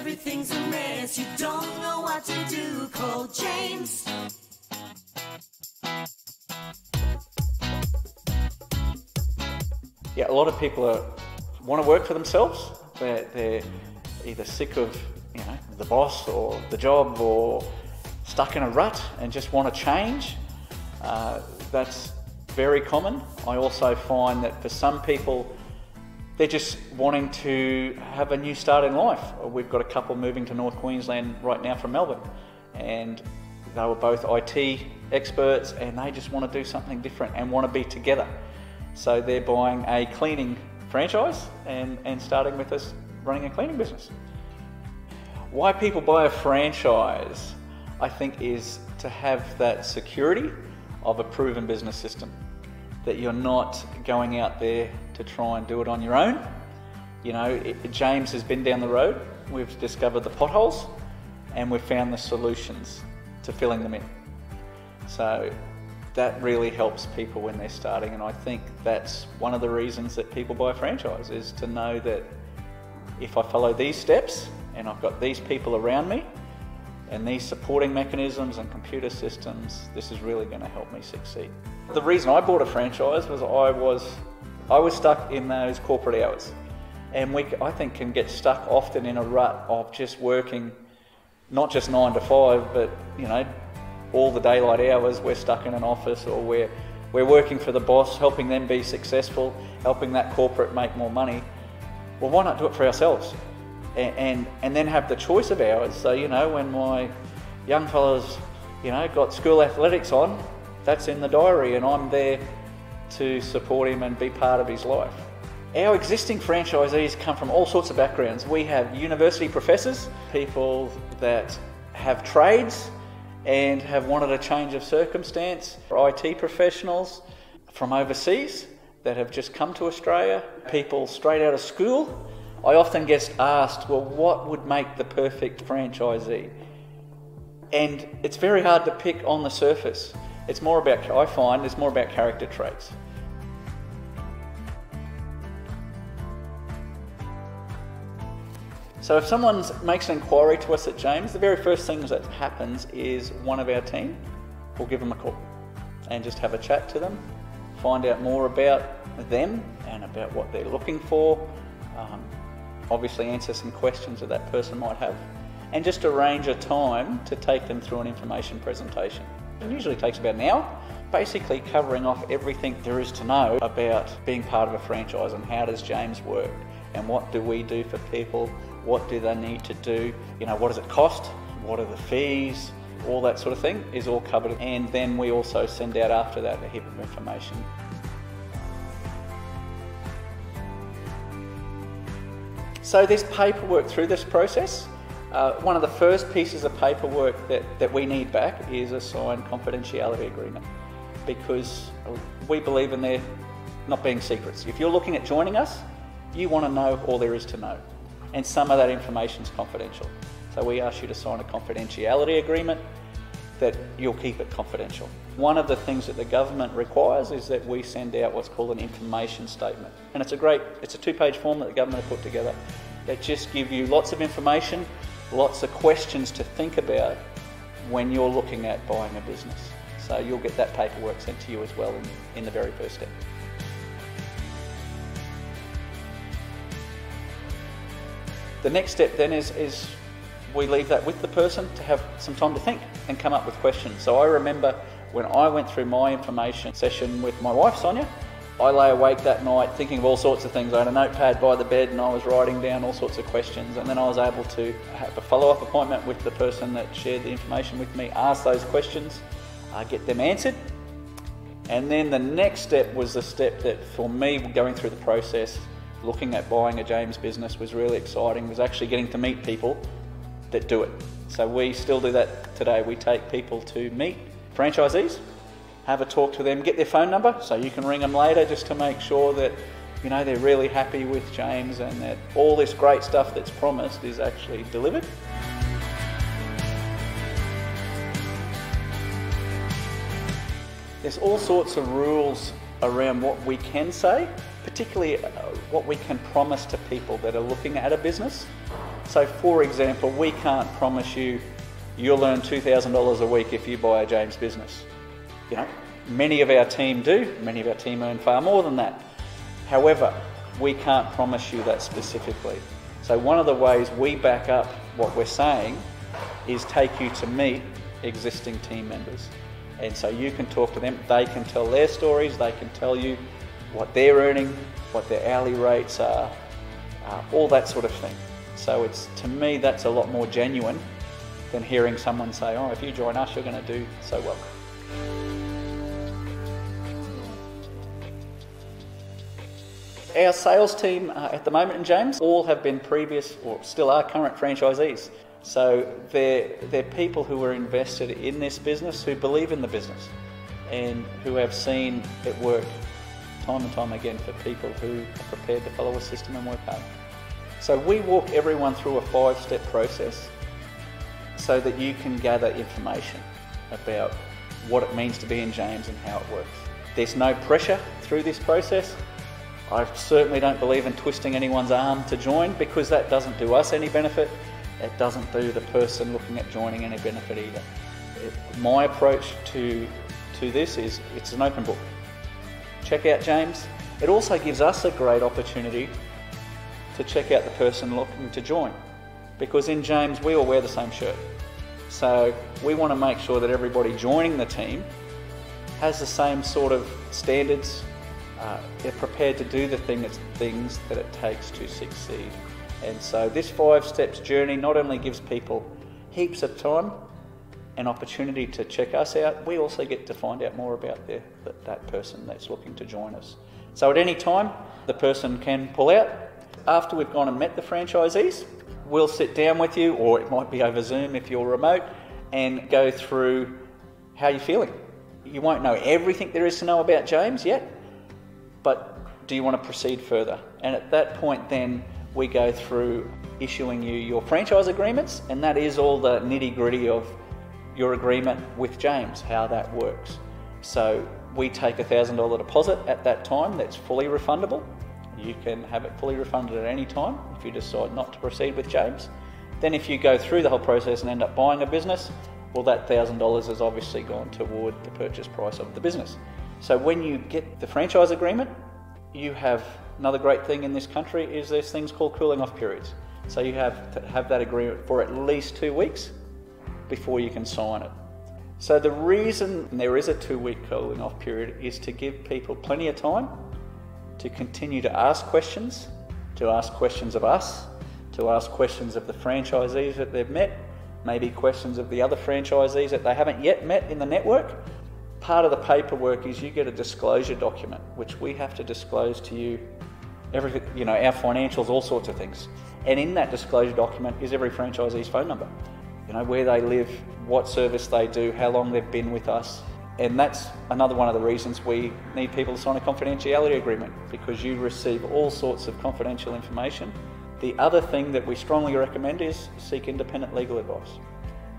everything's a mess, you don't know what to do, call James. Yeah, a lot of people want to work for themselves. They're either sick of the boss or the job, or stuck in a rut and just want to change. That's very common. I also find that for some people, they're just wanting to have a new start in life. We've got a couple moving to North Queensland right now from Melbourne, and they were both IT experts, and they just want to do something different and want to be together. So they're buying a cleaning franchise and starting with us running a cleaning business. Why people buy a franchise, I think, is to have that security of a proven business system, that you're not going out there to try and do it on your own. James has been down the road, we've discovered the potholes, and we've found the solutions to filling them in. So that really helps people when they're starting, and I think that's one of the reasons that people buy a franchise, is to know that if I follow these steps and I've got these people around me and these supporting mechanisms and computer systems, this is really going to help me succeed. The reason I bought a franchise was I was stuck in those corporate hours, and I think can get stuck often in a rut of just working not just 9 to 5, but all the daylight hours. We're stuck in an office, or we're working for the boss, helping them be successful, helping that corporate make more money. Well, why not do it for ourselves? And then have the choice of hours. So, when my young fellas, got school athletics on, that's in the diary, and I'm there to support him and be part of his life. Our existing franchisees come from all sorts of backgrounds. We have university professors, people that have trades and have wanted a change of circumstance, IT professionals from overseas that have just come to Australia, people straight out of school. I often get asked, well, what would make the perfect franchisee? And it's very hard to pick on the surface. It's more about, I find, it's more about character traits. So if someone makes an inquiry to us at James, the very first thing that happens is one of our team will give them a call and just have a chat to them, find out more about them and about what they're looking for, obviously answer some questions that that person might have, and just arrange a time to take them through an information presentation. It usually takes about an hour, basically covering off everything there is to know about being part of a franchise and how does James work and what do we do for people, what do they need to do, what does it cost, what are the fees, all that sort of thing is all covered. And then we also send out after that a heap of information. So there's paperwork through this process. One of the first pieces of paperwork that we need back is a signed confidentiality agreement, because we believe in there not being secrets. If you're looking at joining us, you want to know all there is to know, and some of that information is confidential. So we ask you to sign a confidentiality agreement that you'll keep it confidential. One of the things that the government requires is that we send out what's called an information statement. And it's a 2-page form that the government have put together that just give you lots of information, lots of questions to think about when you're looking at buying a business. So you'll get that paperwork sent to you as well in the very first step. The next step then is we leave that with the person to have some time to think and come up with questions. So I remember when I went through my information session with my wife, Sonia, I lay awake that night thinking of all sorts of things. I had a notepad by the bed and I was writing down all sorts of questions, and then I was able to have a follow-up appointment with the person that shared the information with me, ask those questions, get them answered. And then the next step was the step that for me, going through the process, looking at buying a James business was really exciting, was actually getting to meet people that do it. So we still do that today. We take people to meet franchisees, have a talk to them, get their phone number so you can ring them later just to make sure that they're really happy with James and that all this great stuff that's promised is actually delivered. There's all sorts of rules around what we can say, particularly what we can promise to people that are looking at a business. So for example, we can't promise you you'll earn $2,000 a week if you buy a James business. You know, many of our team do, many of our team earn far more than that. However, we can't promise you that specifically. So one of the ways we back up what we're saying is take you to meet existing team members. And so you can talk to them, they can tell their stories, they can tell you what they're earning, what their hourly rates are, all that sort of thing. So it's, to me, that's a lot more genuine than hearing someone say, oh, if you join us, you're going to do so well. Our sales team at the moment in James all have been previous or still are current franchisees. So they're people who are invested in this business, who believe in the business and who have seen it work time and time again for people who are prepared to follow a system and work hard. So we walk everyone through a 5-step process so that you can gather information about what it means to be in James and how it works. There's no pressure through this process. I certainly don't believe in twisting anyone's arm to join, because that doesn't do us any benefit. It doesn't do the person looking at joining any benefit either. My approach to this is it's an open book. Check out James. It also gives us a great opportunity to check out the person looking to join, because in James we all wear the same shirt. So we want to make sure that everybody joining the team has the same sort of standards. They're prepared to do the things that it takes to succeed. And so this 5 steps journey not only gives people heaps of time and opportunity to check us out, we also get to find out more about that person that's looking to join us. So at any time, the person can pull out. After we've gone and met the franchisees, we'll sit down with you, or it might be over Zoom if you're remote, and go through how you're feeling. You won't know everything there is to know about James yet, but do you want to proceed further? And at that point then, we go through issuing you your franchise agreements, and that is all the nitty-gritty of your agreement with James, how that works. So we take a $1,000 deposit at that time that's fully refundable. You can have it fully refunded at any time if you decide not to proceed with James. Then if you go through the whole process and end up buying a business, well, that $1,000 has obviously gone toward the purchase price of the business. So when you get the franchise agreement, you have another great thing in this country is there's things called cooling off periods. So you have to have that agreement for at least 2 weeks before you can sign it. So the reason there is a 2-week cooling off period is to give people plenty of time to continue to ask questions of us, to ask questions of the franchisees that they've met, maybe questions of the other franchisees that they haven't yet met in the network. Part of the paperwork is you get a disclosure document, which we have to disclose to you everything, you know, our financials, all sorts of things. And in that disclosure document is every franchisee's phone number. You know, where they live, what service they do, how long they've been with us. And that's another one of the reasons we need people to sign a confidentiality agreement, because you receive all sorts of confidential information. The other thing that we strongly recommend is seek independent legal advice.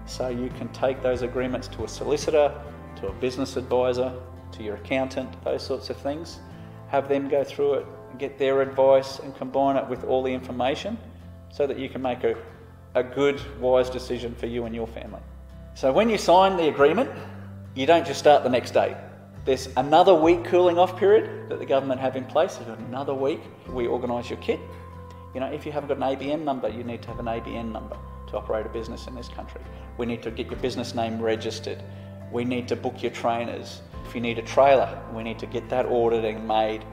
So you can take those agreements to a solicitor, to a business advisor, to your accountant, those sorts of things. Have them go through it, get their advice and combine it with all the information so that you can make a good, wise decision for you and your family. So when you sign the agreement, you don't just start the next day. There's another week cooling off period that the government have in place. There's another week. We organise your kit. You know, if you haven't got an ABN number, you need to have an ABN number to operate a business in this country. We need to get your business name registered. We need to book your trainers. If you need a trailer, we need to get that ordered and made.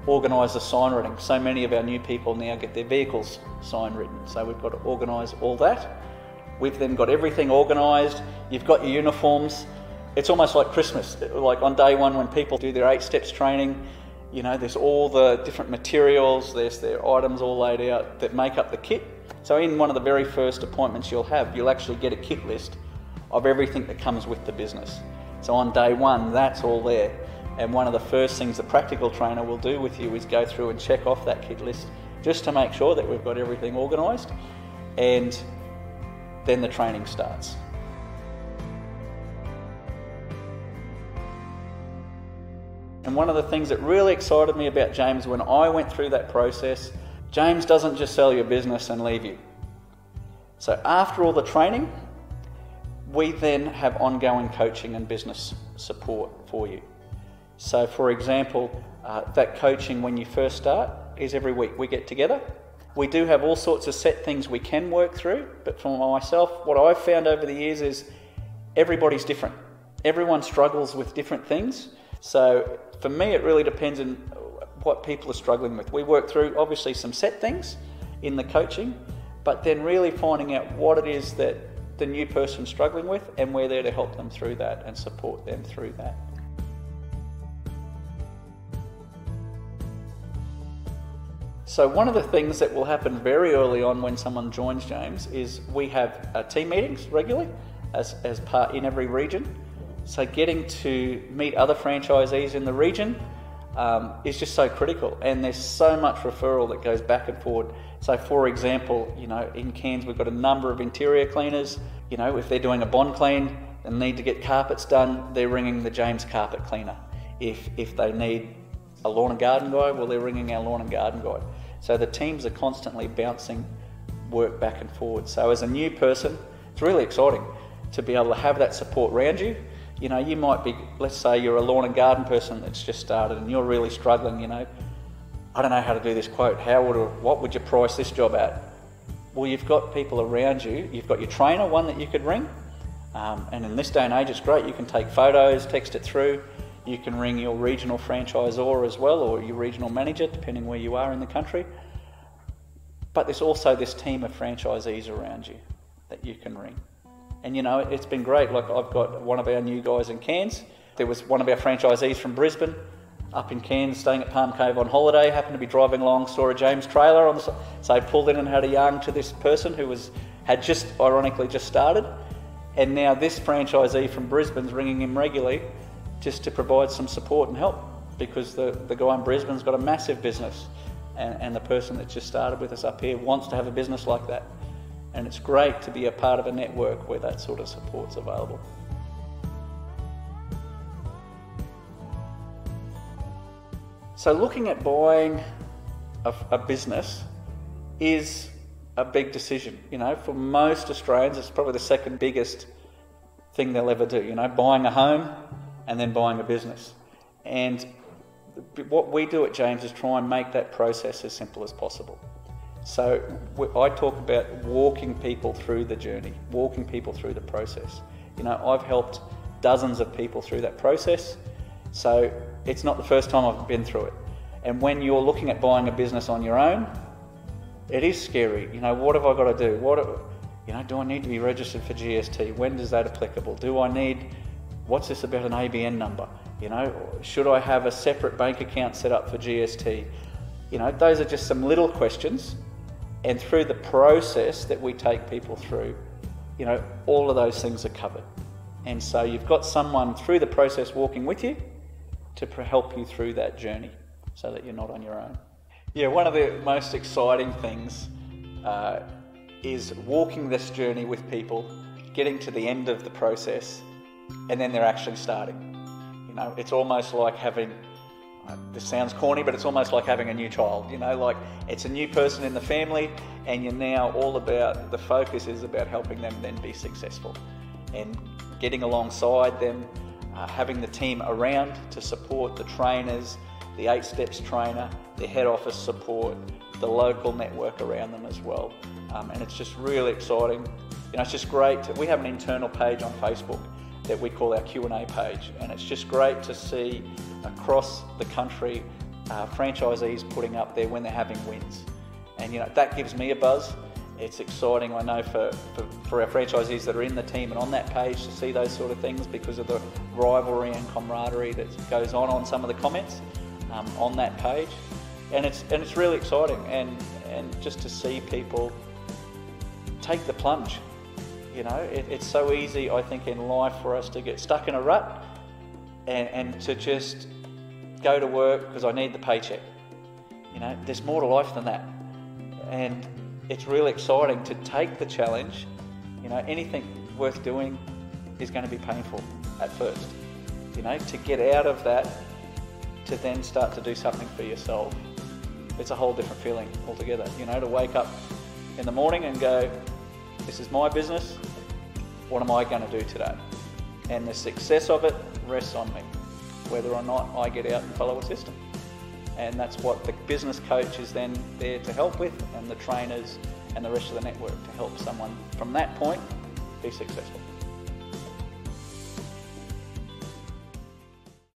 Organise the sign writing. So many of our new people now get their vehicles sign written. So we've got to organise all that. We've then got everything organised. You've got your uniforms. It's almost like Christmas. Like on day one when people do their 8 steps training, you know, there's all the different materials, there's their items all laid out that make up the kit. So in one of the very first appointments you'll actually get a kit list of everything that comes with the business. So on day one, that's all there. And one of the first things the practical trainer will do with you is go through and check off that kit list just to make sure that we've got everything organised, and then the training starts. And one of the things that really excited me about James when I went through that process, James doesn't just sell your business and leave you. So after all the training, we then have ongoing coaching and business support for you. So for example, that coaching when you first start is every week we get together. We do have all sorts of set things we can work through, but for myself, what I've found over the years is everybody's different. Everyone struggles with different things. So for me, it really depends on what people are struggling with. We work through obviously some set things in the coaching, but then really finding out what it is that the new person's struggling with, and we're there to help them through that and support them through that. So one of the things that will happen very early on when someone joins James is we have team meetings regularly as part in every region. So getting to meet other franchisees in the region is just so critical, and there's so much referral that goes back and forward. So for example, in Cairns we've got a number of interior cleaners. If they're doing a bond clean and need to get carpets done, they're ringing the James carpet cleaner. If they need a lawn and garden guy, well, they're ringing our lawn and garden guy. So the teams are constantly bouncing work back and forward. So as a new person, it's really exciting to be able to have that support around you. You might be, let's say you're a lawn and garden person that's just started and you're really struggling, I don't know how to do this quote. What would you price this job at? Well, you've got people around you. You've got your trainer, one that you could ring. And in this day and age, it's great. You can take photos, text it through. You can ring your regional franchisor as well, or your regional manager, depending where you are in the country. But there's also this team of franchisees around you that you can ring. And it's been great. Like I've got one of our new guys in Cairns. There was one of our franchisees from Brisbane up in Cairns staying at Palm Cove on holiday, happened to be driving along, saw a James trailer on the so he pulled in and had a yarn to this person who had just ironically just started. And now this franchisee from Brisbane's ringing him regularly just to provide some support and help, because the guy in Brisbane's got a massive business, and the person that just started with us up here wants to have a business like that. And it's great to be a part of a network where that sort of support's available. So looking at buying a business is a big decision. For most Australians, it's probably the second biggest thing they'll ever do. Buying a home and then buying a business. And what we do at James is try and make that process as simple as possible. So I talk about walking people through the journey, walking people through the process. I've helped dozens of people through that process, so it's not the first time I've been through it. And when you're looking at buying a business on your own, it is scary. What have I got to do? Do I need to be registered for GST? When is that applicable? What's this about an ABN number? Should I have a separate bank account set up for GST? Those are just some little questions. And through the process that we take people through, all of those things are covered. And so you've got someone through the process walking with you to help you through that journey so that you're not on your own. Yeah, one of the most exciting things is walking this journey with people, getting to the end of the process, and then they're actually starting. It's almost like having, this sounds corny, but it's almost like having a new child. Like it's a new person in the family, and you're now all about, the focus is about helping them then be successful and getting alongside them, having the team around to support the trainers, the 8 Steps trainer, the head office support, the local network around them as well. And it's just really exciting. It's just great. We have an internal page on Facebook that we call our Q&A page, and it's just great to see across the country franchisees putting up there when they're having wins. And that gives me a buzz. It's exciting, I know, for our franchisees that are in the team and on that page to see those sort of things, because of the rivalry and camaraderie that goes on some of the comments on that page. And it's really exciting, and just to see people take the plunge. It's so easy, I think, in life for us to get stuck in a rut and to just go to work because I need the paycheck. There's more to life than that. And it's really exciting to take the challenge. Anything worth doing is going to be painful at first. To get out of that, to then start to do something for yourself, it's a whole different feeling altogether. To wake up in the morning and go, this is my business, what am I going to do today? And the success of it rests on me, whether or not I get out and follow a system. And that's what the business coach is then there to help with, and the trainers and the rest of the network to help someone from that point be successful.